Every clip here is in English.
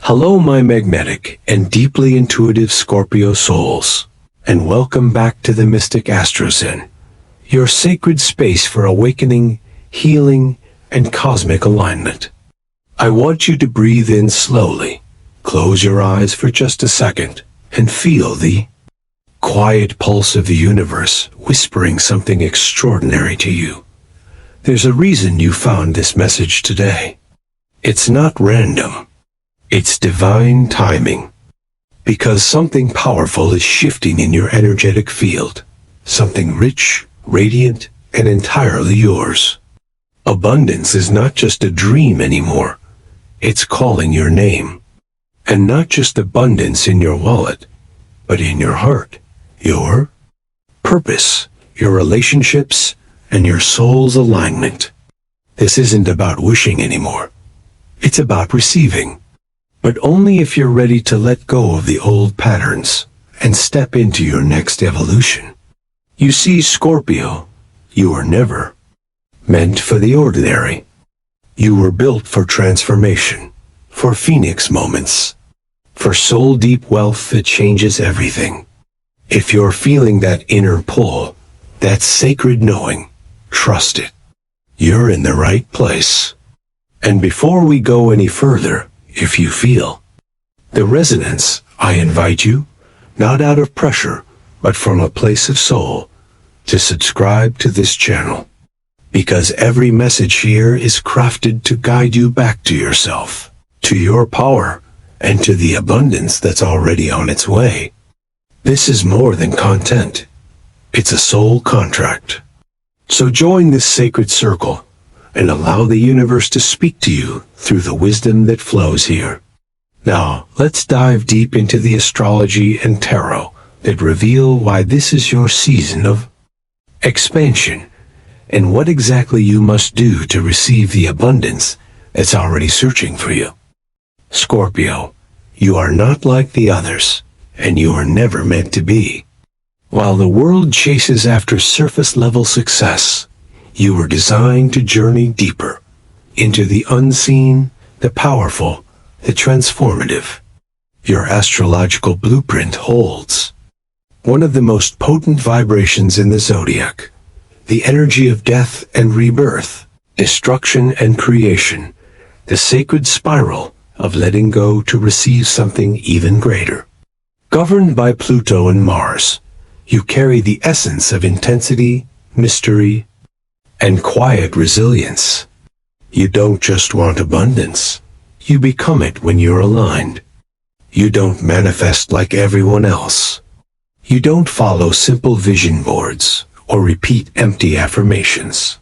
Hello, my magnetic and deeply intuitive Scorpio souls, and welcome back to the Mystic Astrozen, your sacred space for awakening, healing, and cosmic alignment. I want you to breathe in slowly, close your eyes for just a second, and feel the quiet pulse of the universe whispering something extraordinary to you. There's a reason you found this message today. It's not random. It's divine timing. Because something powerful is shifting in your energetic field. Something rich, radiant, and entirely yours. Abundance is not just a dream anymore. It's calling your name. And not just abundance in your wallet, but in your heart, your purpose, your relationships, and your soul's alignment. This isn't about wishing anymore. It's about receiving. But only if you're ready to let go of the old patterns and step into your next evolution. You see, Scorpio, you were never meant for the ordinary. You were built for transformation, for phoenix moments, for soul-deep wealth that changes everything. If you're feeling that inner pull, that sacred knowing, trust it. You're in the right place. And before we go any further, if you feel the resonance, I invite you, not out of pressure, but from a place of soul, to subscribe to this channel. Because every message here is crafted to guide you back to yourself, to your power, and to the abundance that's already on its way. This is more than content. It's a soul contract. So join this sacred circle and allow the universe to speak to you through the wisdom that flows here. Now, let's dive deep into the astrology and tarot that reveal why this is your season of expansion and what exactly you must do to receive the abundance that's already searching for you. Scorpio, you are not like the others, and you are never meant to be. While the world chases after surface-level success, you were designed to journey deeper into the unseen, the powerful, the transformative. Your astrological blueprint holds one of the most potent vibrations in the zodiac, the energy of death and rebirth, destruction and creation, the sacred spiral of letting go to receive something even greater. Governed by Pluto and Mars, you carry the essence of intensity, mystery, and quiet resilience. You don't just want abundance. You become it when you're aligned. You don't manifest like everyone else. You don't follow simple vision boards or repeat empty affirmations.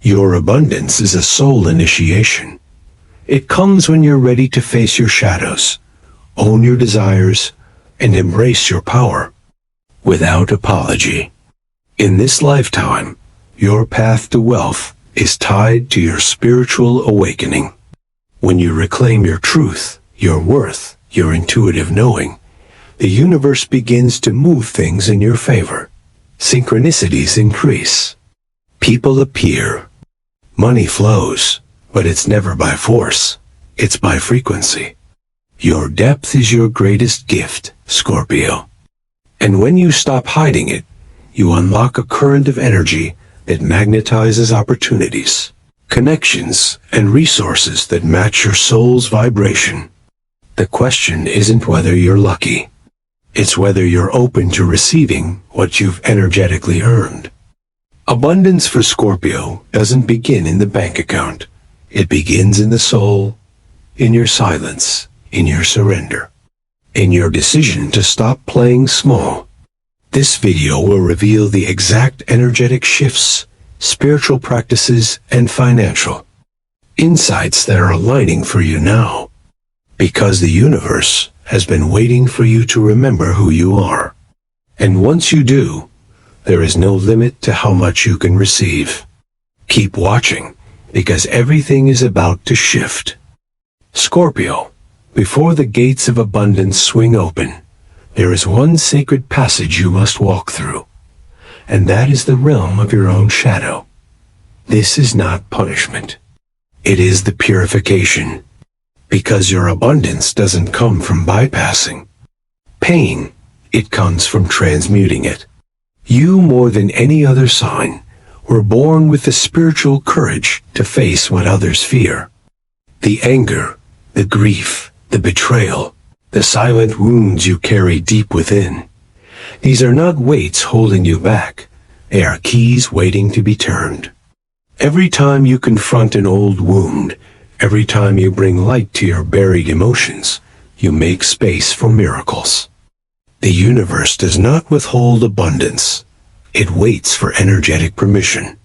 Your abundance is a soul initiation. It comes when you're ready to face your shadows, own your desires, and embrace your power without apology. In this lifetime, your path to wealth is tied to your spiritual awakening. When you reclaim your truth, your worth, your intuitive knowing, the universe begins to move things in your favor. Synchronicities increase. People appear. Money flows, but it's never by force. It's by frequency. Your depth is your greatest gift, Scorpio. And when you stop hiding it, you unlock a current of energy that magnetizes opportunities, connections, and resources that match your soul's vibration. The question isn't whether you're lucky. It's whether you're open to receiving what you've energetically earned. Abundance for Scorpio doesn't begin in the bank account. It begins in the soul, in your silence, in your surrender, in your decision to stop playing small. This video will reveal the exact energetic shifts, spiritual practices, and financial insights that are aligning for you now. Because the universe has been waiting for you to remember who you are. And once you do, there is no limit to how much you can receive. Keep watching, because everything is about to shift. Scorpio, before the gates of abundance swing open, there is one sacred passage you must walk through, and that is the realm of your own shadow. This is not punishment. It is the purification. Because your abundance doesn't come from bypassing pain, it comes from transmuting it. You, more than any other sign, were born with the spiritual courage to face what others fear. The anger, the grief, the betrayal, the silent wounds you carry deep within. These are not weights holding you back. They are keys waiting to be turned. Every time you confront an old wound, every time you bring light to your buried emotions, you make space for miracles. The universe does not withhold abundance. It waits for energetic permission.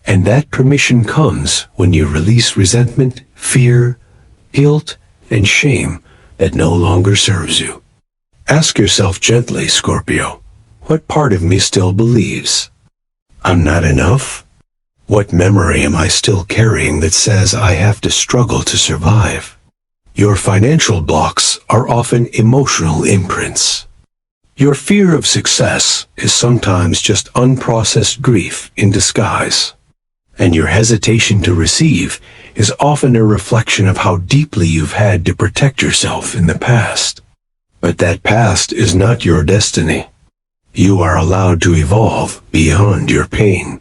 And that permission comes when you release resentment, fear, guilt, and shame that no longer serves you. Ask yourself gently, Scorpio, what part of me still believes I'm not enough? What memory am I still carrying that says I have to struggle to survive? Your financial blocks are often emotional imprints. Your fear of success is sometimes just unprocessed grief in disguise. And your hesitation to receive is often a reflection of how deeply you've had to protect yourself in the past. But that past is not your destiny. You are allowed to evolve beyond your pain.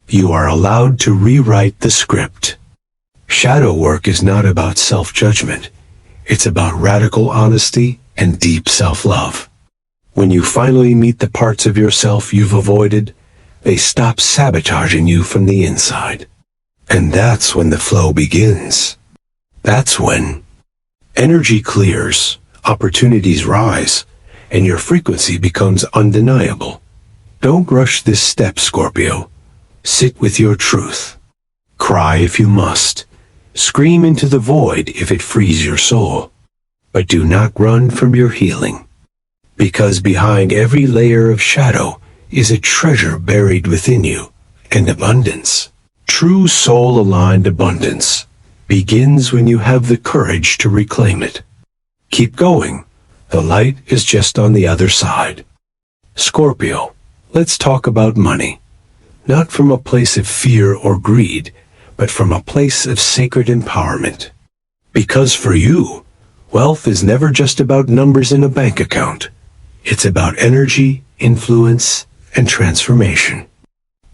You are allowed to rewrite the script. Shadow work is not about self-judgment. It's about radical honesty and deep self-love. When you finally meet the parts of yourself you've avoided, they stop sabotaging you from the inside. And that's when the flow begins. That's when energy clears, opportunities rise, and your frequency becomes undeniable. Don't rush this step, Scorpio. Sit with your truth. Cry if you must. Scream into the void if it frees your soul. But do not run from your healing. Because behind every layer of shadow is a treasure buried within you, and abundance. True soul-aligned abundance begins when you have the courage to reclaim it. Keep going. The light is just on the other side. Scorpio, let's talk about money. Not from a place of fear or greed, but from a place of sacred empowerment. Because for you, wealth is never just about numbers in a bank account. It's about energy, influence, and transformation.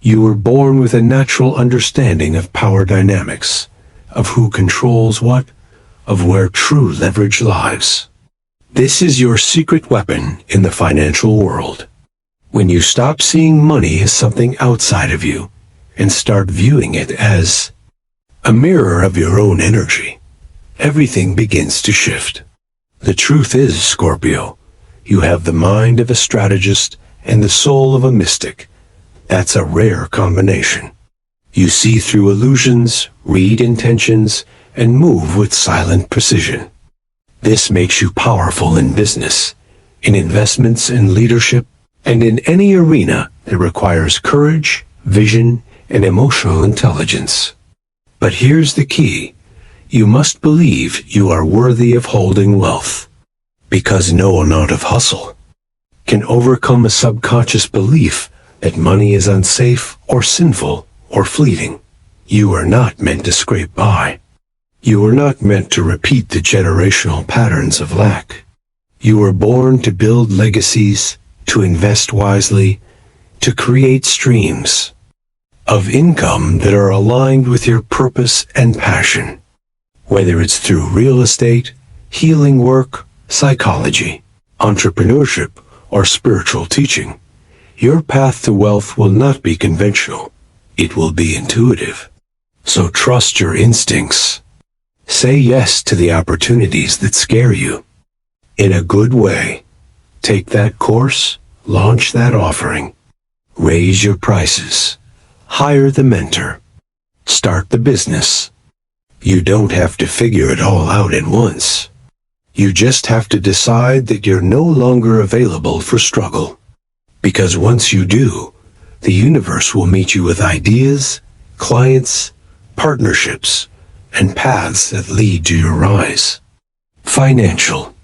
You were born with a natural understanding of power dynamics, of who controls what, of where true leverage lies. This is your secret weapon in the financial world. When you stop seeing money as something outside of you and start viewing it as a mirror of your own energy, everything begins to shift. The truth is, Scorpio, you have the mind of a strategist and the soul of a mystic. That's a rare combination. You see through illusions, read intentions, and move with silent precision. This makes you powerful in business, in investments and leadership, and in any arena that requires courage, vision, and emotional intelligence. But here's the key. You must believe you are worthy of holding wealth. Because no amount of hustle can overcome a subconscious belief that money is unsafe or sinful or fleeting. You are not meant to scrape by. You are not meant to repeat the generational patterns of lack. You were born to build legacies, to invest wisely, to create streams of income that are aligned with your purpose and passion. Whether it's through real estate, healing work, psychology, entrepreneurship, or spiritual teaching, your path to wealth will not be conventional. It will be intuitive. So trust your instincts. Say yes to the opportunities that scare you. In a good way. Take that course, launch that offering, raise your prices, hire the mentor, start the business. You don't have to figure it all out at once. You just have to decide that you're no longer available for struggle. Because once you do, the universe will meet you with ideas, clients, partnerships, and paths that lead to your rise. Financial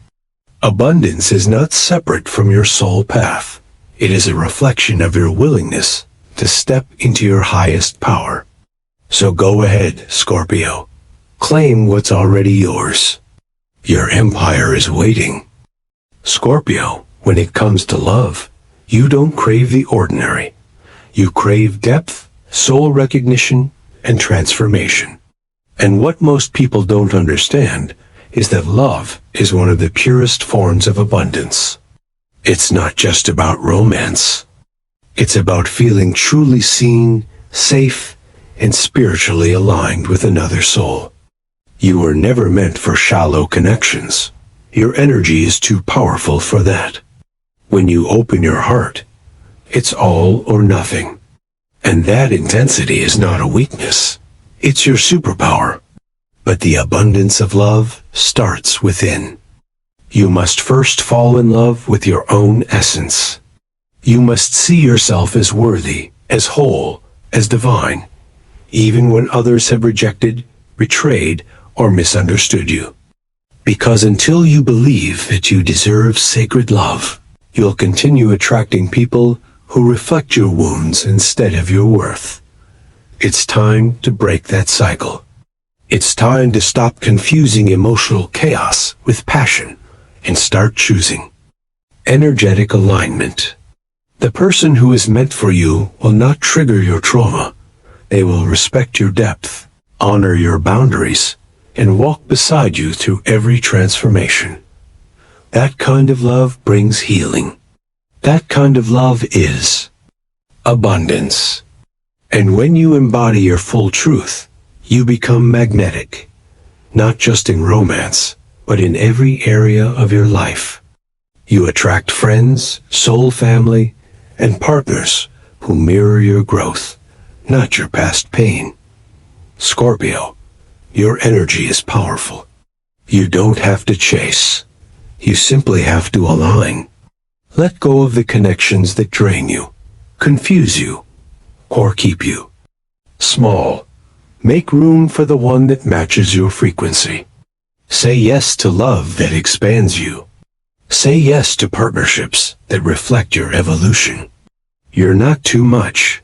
abundance is not separate from your soul path. It is a reflection of your willingness to step into your highest power. So go ahead, Scorpio. Claim what's already yours. Your empire is waiting. Scorpio, when it comes to love, you don't crave the ordinary. You crave depth, soul recognition, and transformation. And what most people don't understand is that love is one of the purest forms of abundance. It's not just about romance. It's about feeling truly seen, safe, and spiritually aligned with another soul. You were never meant for shallow connections. Your energy is too powerful for that. When you open your heart, it's all or nothing. And that intensity is not a weakness. It's your superpower. But the abundance of love starts within. You must first fall in love with your own essence. You must see yourself as worthy, as whole, as divine, even when others have rejected, betrayed, or misunderstood you. Because until you believe that you deserve sacred love, you'll continue attracting people who reflect your wounds instead of your worth. It's time to break that cycle. It's time to stop confusing emotional chaos with passion and start choosing energetic alignment. The person who is meant for you will not trigger your trauma. They will respect your depth, honor your boundaries, and walk beside you through every transformation. That kind of love brings healing. That kind of love is abundance. And when you embody your full truth, you become magnetic, not just in romance, but in every area of your life. You attract friends, soul family, and partners who mirror your growth, not your past pain. Scorpio, your energy is powerful. You don't have to chase. You simply have to align. Let go of the connections that drain you, confuse you, or keep you small. Make room for the one that matches your frequency. Say yes to love that expands you. Say yes to partnerships that reflect your evolution. You're not too much.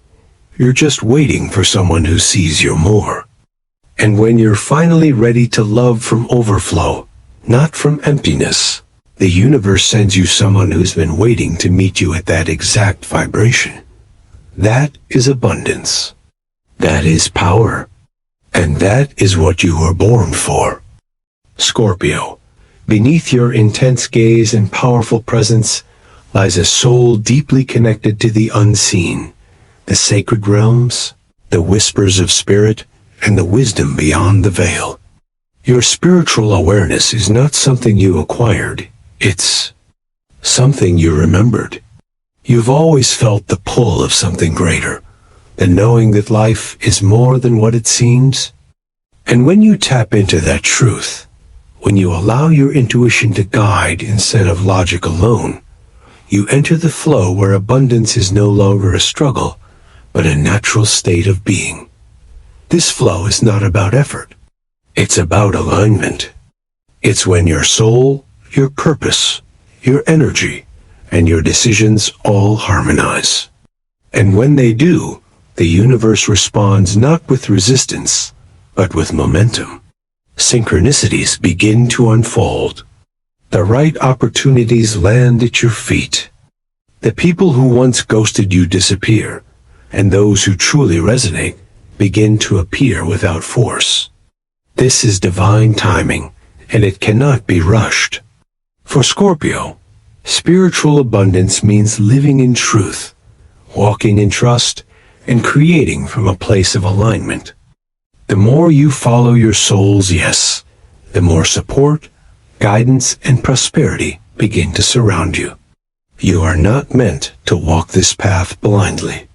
You're just waiting for someone who sees you more. And when you're finally ready to love from overflow, not from emptiness, the universe sends you someone who's been waiting to meet you at that exact vibration. That is abundance. That is power. And that is what you were born for. Scorpio, beneath your intense gaze and powerful presence lies a soul deeply connected to the unseen, the sacred realms, the whispers of spirit, and the wisdom beyond the veil. Your spiritual awareness is not something you acquired. It's something you remembered. You've always felt the pull of something greater, the knowing that life is more than what it seems. And when you tap into that truth, when you allow your intuition to guide instead of logic alone, you enter the flow where abundance is no longer a struggle, but a natural state of being. This flow is not about effort. It's about alignment. It's when your soul, your purpose, your energy, and your decisions all harmonize. And when they do, the universe responds not with resistance, but with momentum. Synchronicities begin to unfold. The right opportunities land at your feet. The people who once ghosted you disappear, and those who truly resonate begin to appear without force. This is divine timing, and it cannot be rushed. For Scorpio, spiritual abundance means living in truth, walking in trust, and creating from a place of alignment. The more you follow your soul's yes, the more support, guidance, and prosperity begin to surround you. You are not meant to walk this path blindly.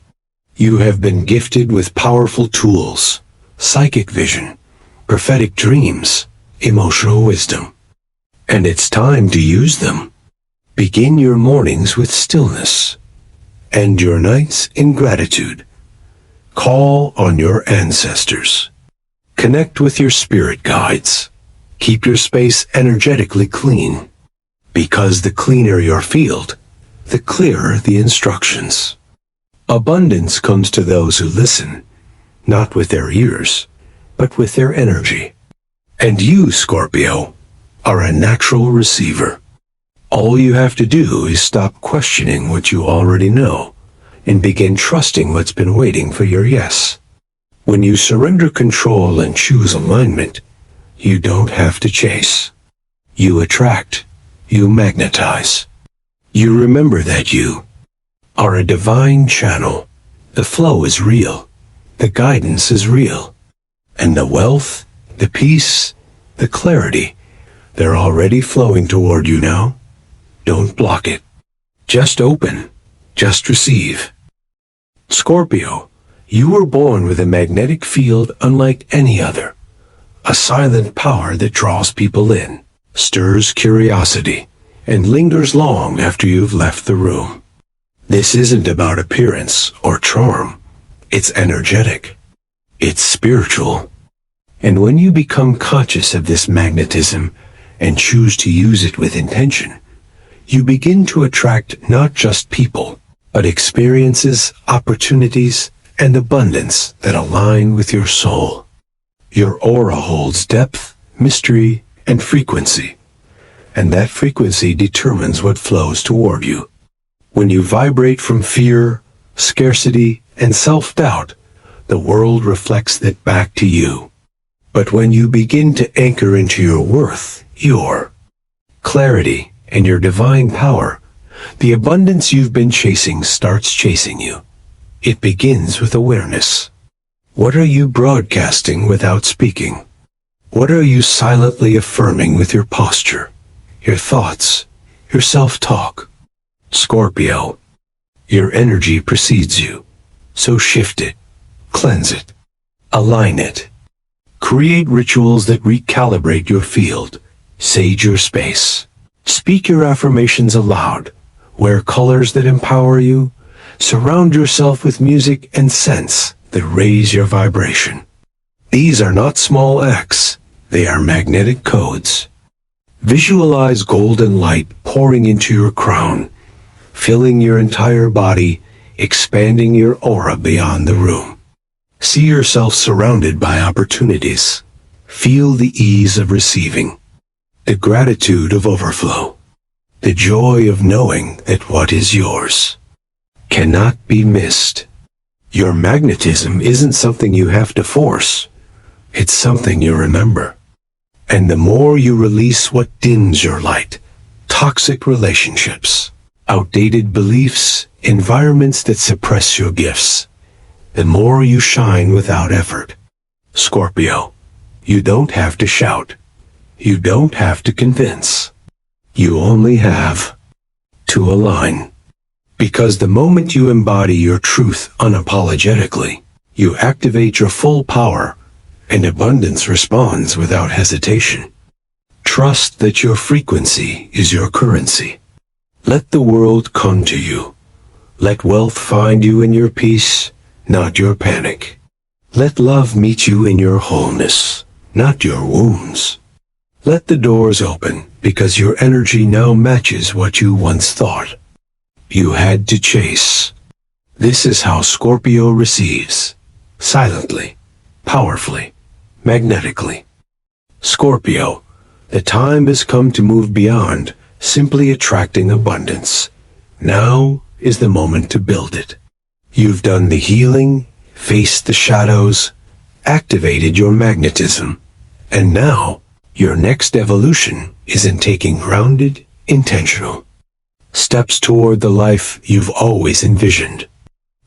You have been gifted with powerful tools, psychic vision, prophetic dreams, emotional wisdom. And it's time to use them. Begin your mornings with stillness. End your nights in gratitude. Call on your ancestors. Connect with your spirit guides. Keep your space energetically clean. Because the cleaner your field, the clearer the instructions. Abundance comes to those who listen, not with their ears, but with their energy. And you, Scorpio, are a natural receiver. All you have to do is stop questioning what you already know and begin trusting what's been waiting for your yes. When you surrender control and choose alignment, you don't have to chase. You attract. You magnetize. You remember that you are a divine channel. The flow is real. The guidance is real. And the wealth, the peace, the clarity, they're already flowing toward you now. Don't block it. Just open. Just receive. Scorpio, you were born with a magnetic field unlike any other. A silent power that draws people in, stirs curiosity, and lingers long after you've left the room. This isn't about appearance or charm. It's energetic. It's spiritual. And when you become conscious of this magnetism and choose to use it with intention, you begin to attract not just people, but experiences, opportunities, and abundance that align with your soul. Your aura holds depth, mystery, and frequency, and that frequency determines what flows toward you. When you vibrate from fear, scarcity, and self-doubt, the world reflects that back to you. But when you begin to anchor into your worth, your clarity, and your divine power, the abundance you've been chasing starts chasing you. It begins with awareness. What are you broadcasting without speaking? What are you silently affirming with your posture, your thoughts, your self-talk? Scorpio, your energy precedes you, so shift it, cleanse it, align it. Create rituals that recalibrate your field, sage your space. Speak your affirmations aloud. Wear colors that empower you. Surround yourself with music and scents that raise your vibration. These are not small acts. They are magnetic codes. Visualize golden light pouring into your crown, filling your entire body, expanding your aura beyond the room. See yourself surrounded by opportunities. Feel the ease of receiving, the gratitude of overflow, the joy of knowing that what is yours cannot be missed. Your magnetism isn't something you have to force. It's something you remember. And the more you release what dims your light, toxic relationships, outdated beliefs, environments that suppress your gifts, the more you shine without effort. Scorpio, you don't have to shout. You don't have to convince. You only have to align. Because the moment you embody your truth unapologetically, you activate your full power, and abundance responds without hesitation. Trust that your frequency is your currency. Let the world come to you. Let wealth find you in your peace, not your panic. Let love meet you in your wholeness, not your wounds. Let the doors open, because your energy now matches what you once thought you had to chase. This is how Scorpio receives. Silently, powerfully, magnetically. Scorpio, the time has come to move beyond simply attracting abundance. Now is the moment to build it. You've done the healing, faced the shadows, activated your magnetism, and now your next evolution is in taking grounded, intentional steps toward the life you've always envisioned.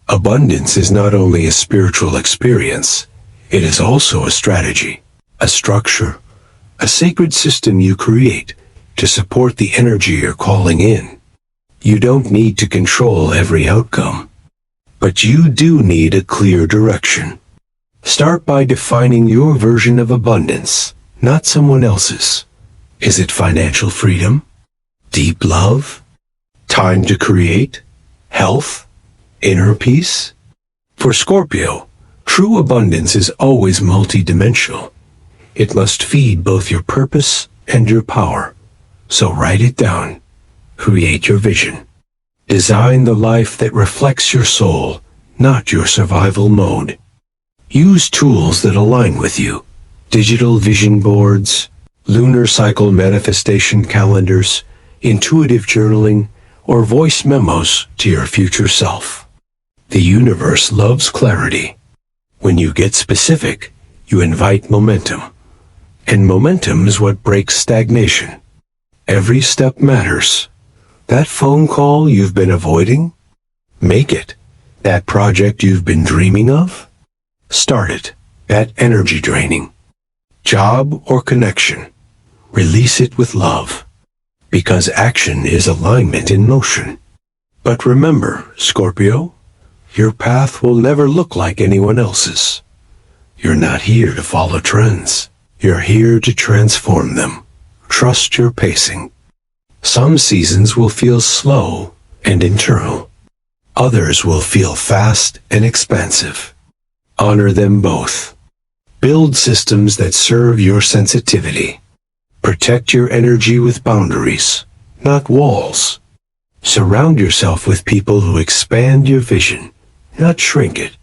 Abundance is not only a spiritual experience, it is also a strategy, a structure, a sacred system you create to support the energy you're calling in. You don't need to control every outcome, but you do need a clear direction. Start by defining your version of abundance, not someone else's. Is it financial freedom? Deep love? Time to create? Health? Inner peace? For Scorpio, true abundance is always multidimensional. It must feed both your purpose and your power. So write it down. Create your vision. Design the life that reflects your soul, not your survival mode. Use tools that align with you. Digital vision boards, lunar cycle manifestation calendars, intuitive journaling, or voice memos to your future self. The universe loves clarity. When you get specific, you invite momentum. And momentum is what breaks stagnation. Every step matters. That phone call you've been avoiding? Make it. That project you've been dreaming of? Start it. That energy draining job or connection? Release it with love. Because action is alignment in motion. But remember, Scorpio, your path will never look like anyone else's. You're not here to follow trends. You're here to transform them. Trust your pacing. Some seasons will feel slow and internal. Others will feel fast and expansive. Honor them both. Build systems that serve your sensitivity. Protect your energy with boundaries, not walls. Surround yourself with people who expand your vision, not shrink it.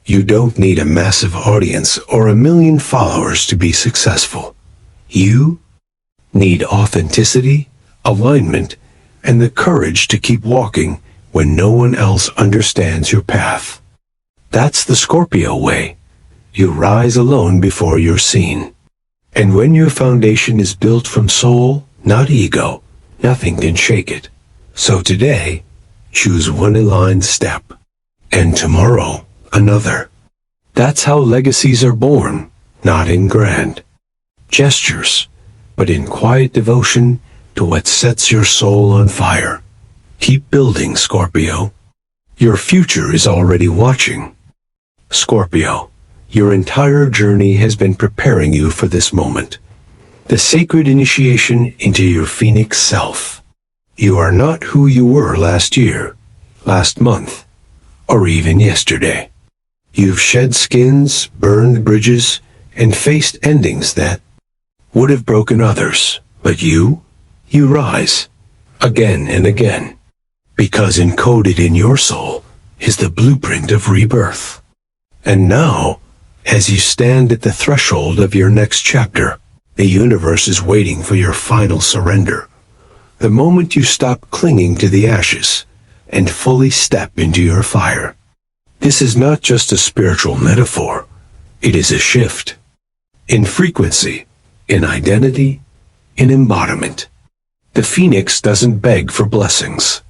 You don't need a massive audience or 1 million followers to be successful. You need authenticity, alignment, and the courage to keep walking when no one else understands your path. That's the Scorpio way. You rise alone before you're seen. And when your foundation is built from soul, not ego, nothing can shake it. So today, choose one aligned step. And tomorrow, another. That's how legacies are born, not in grand gestures, but in quiet devotion to what sets your soul on fire. Keep building, Scorpio. Your future is already watching. Scorpio, your entire journey has been preparing you for this moment. The sacred initiation into your phoenix self. You are not who you were last year, last month, or even yesterday. You've shed skins, burned bridges, and faced endings that would have broken others. But you rise, again and again, because encoded in your soul is the blueprint of rebirth. And now, as you stand at the threshold of your next chapter, the universe is waiting for your final surrender. The moment you stop clinging to the ashes and fully step into your fire. This is not just a spiritual metaphor. It is a shift. In frequency, in identity, in embodiment. The phoenix doesn't beg for blessings.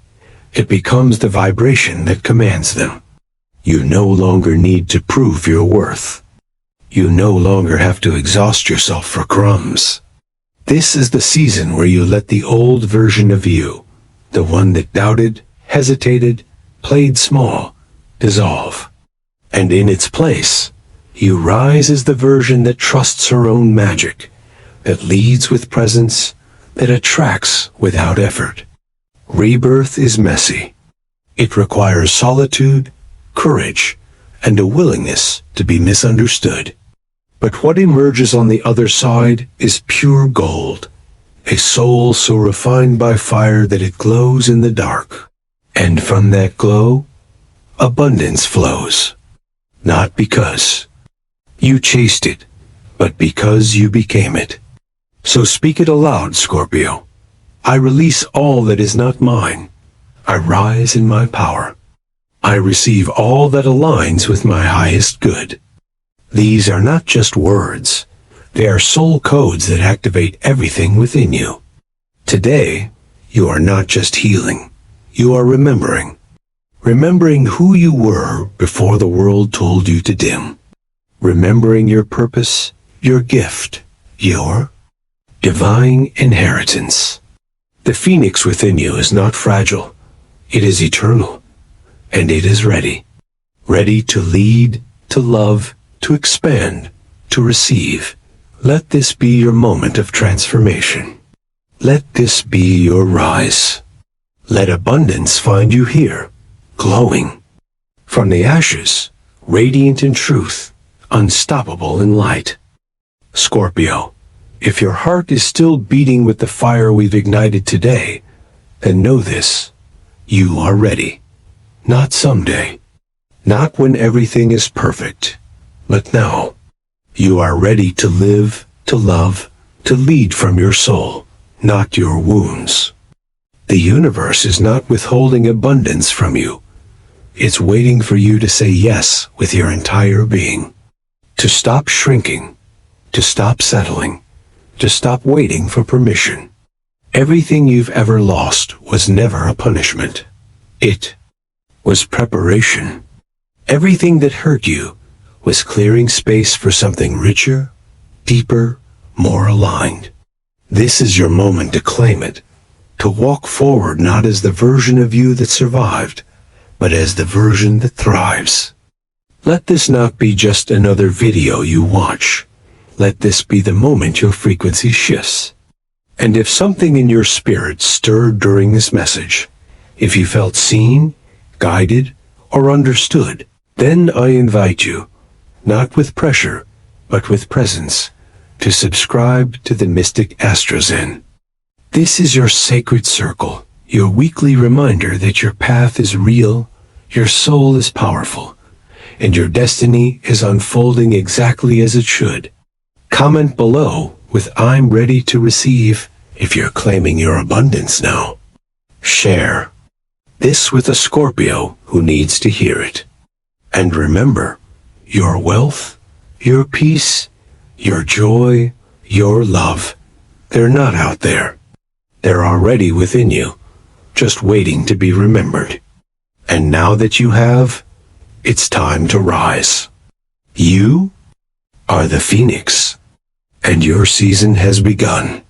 It becomes the vibration that commands them. You no longer need to prove your worth. You no longer have to exhaust yourself for crumbs. This is the season where you let the old version of you, the one that doubted, hesitated, played small, dissolve. And in its place, you rise as the version that trusts her own magic, that leads with presence, that attracts without effort. Rebirth is messy. It requires solitude, courage, and a willingness to be misunderstood. But what emerges on the other side is pure gold, a soul so refined by fire that it glows in the dark. And from that glow, abundance flows. Not because you chased it, but because you became it. So speak it aloud, Scorpio. I release all that is not mine. I rise in my power. I receive all that aligns with my highest good. These are not just words. They are soul codes that activate everything within you. Today, you are not just healing. You are remembering. Remembering who you were before the world told you to dim. Remembering your purpose, your gift, your divine inheritance. The phoenix within you is not fragile. It is eternal. And it is ready. Ready to lead, to love, to expand, to receive. Let this be your moment of transformation. Let this be your rise. Let abundance find you here, glowing. From the ashes, radiant in truth, unstoppable in light. Scorpio, if your heart is still beating with the fire we've ignited today, then know this. You are ready. Not someday. Not when everything is perfect. But now. You are ready to live, to love, to lead from your soul, not your wounds. The universe is not withholding abundance from you. It's waiting for you to say yes with your entire being. To stop shrinking, to stop settling, to stop waiting for permission. Everything you've ever lost was never a punishment. It was preparation. Everything that hurt you was clearing space for something richer, deeper, more aligned. This is your moment to claim it, to walk forward not as the version of you that survived, but as the version that thrives. Let this not be just another video you watch. Let this be the moment your frequency shifts. And if something in your spirit stirred during this message, if you felt seen, guided, or understood, then I invite you, not with pressure, but with presence, to subscribe to the Mystic Astrozen. This is your sacred circle, your weekly reminder that your path is real, your soul is powerful, and your destiny is unfolding exactly as it should. Comment below with "I'm ready to receive" if you're claiming your abundance now. Share this with a Scorpio who needs to hear it. And remember, your wealth, your peace, your joy, your love, they're not out there. They're already within you, just waiting to be remembered. And now that you have, it's time to rise. You are the Phoenix, and your season has begun.